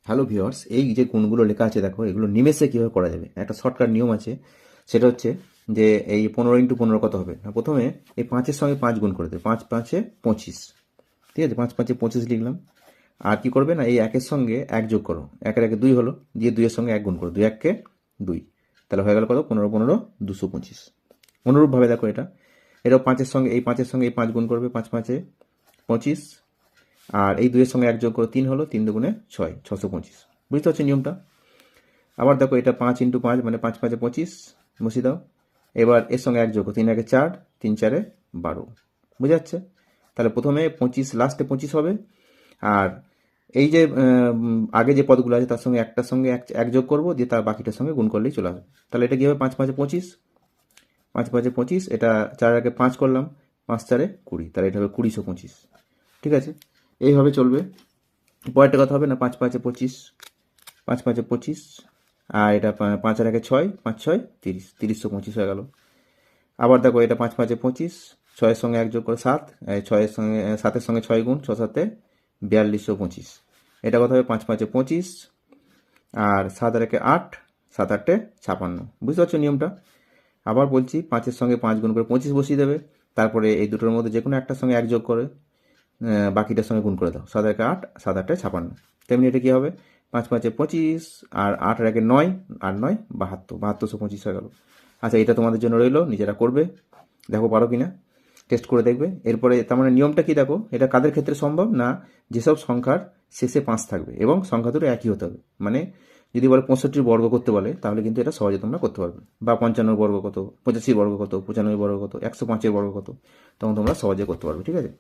Hello viewers, এই যে গুণগুলো লেখা আছে দেখো, এগুলো নিমেষে কীভাবে করা যাবে। একটা শর্টকাট নিয়ম আছে, সেটা হচ্ছে যে এই 15 × 15 কত হবে না, প্রথমে এই 5-এর সঙ্গে 5 গুণ করে দেবে, 5×5 = 25। ঠিক আছে, 5×5 = 25 লিখলাম। আর কি করবে না, এই 1-এর সঙ্গে 1 যোগ করো, 1-এর 1 2 হলো, দিয়ে 2-এর সঙ্গে 1 গুণ করো, 2 × 1 = 2, তাহলে হয়ে গেল কত, 15×15 = 225। অনুরূপভাবে দেখো এটাও 5-এর সঙ্গে এই 5 গুণ করবে, 5×5 = 25। আর এই 2-এর সঙ্গে 1 যোগ করো, 3 হলো, 3 দুগুণে 6, 625। বুঝতে পারছো নিয়মটা? আবার দেখো, এটা 5×5 মানে 5×5 = 25, বসিয়ে দাও। এবার এর সঙ্গে 1 যোগ করো, 3 × 1 = 4, 3 × 4 = 12। বুঝা যাচ্ছে? তাহলে প্রথমে 25, লাস্টে 25 হবে। আর এই যে আগে যে পদগুলো আছে তার সঙ্গে একটার সঙ্গে এক যোগ করবো, দিয়ে তার বাকিটার সঙ্গে গুণ করলেই চলে আসবে। তাহলে এটা কি হবে, 5×5 = 25, 5×5 = 25, এটা 4 আগে 5 করলাম, 5×4 = 20, তাহলে এটা হবে 2025। ঠিক আছে, এইভাবে চলবে। পরেরটা কথা হবে না, 5×5 = 25, 5×5 = 25, আর এটা 5-এর আগে 6, 5×6 = 30, 3025 হয়ে গেল। আবার দেখো, এটা 5×5 = 25, 6-এর সঙ্গে 1 যোগ করে 7, 7-এর সঙ্গে 6 গুণ, 6×7 = 4225। এটা কথা হবে 5×5 = 25, আর 7-এর একে 8, 7×8 = 56। বুঝতে পারছো নিয়মটা? আবার বলছি, 5-এর সঙ্গে 5 গুণ করে 25 বসিয়ে দেবে, তারপরে এই দুটোর মধ্যে যে কোনো একটার সঙ্গে 1 যোগ করে বাকিটার সঙ্গে গুণ করে দাও, 7-এর 8, 7×8 = 56। তেমনি এটা কি হবে, 5×5 = 25, আর 8-এর আগে 9, 8×9 = 72, 7225 হয়ে গেল। আচ্ছা, এটা তোমাদের জন্য রইলো, নিজেরা করবে, দেখো পারো কিনা, টেস্ট করে দেখবে। এরপরে তার মানে নিয়মটা কি দেখো, এটা কাদের ক্ষেত্রে সম্ভব না, যেসব সংখ্যার শেষে 5 থাকবে এবং সংখ্যা দুটো একই হতে হবে। মানে যদি বলে 65 বর্গ করতে বলে, তাহলে কিন্তু এটা সহজে তোমরা করতে পারবে। বা 55 বর্গ কত, 85 বর্গ কত, 95 বর্গ কত, 105 বর্গ কত, তখন তোমরা সহজে করতে পারবে। ঠিক আছে।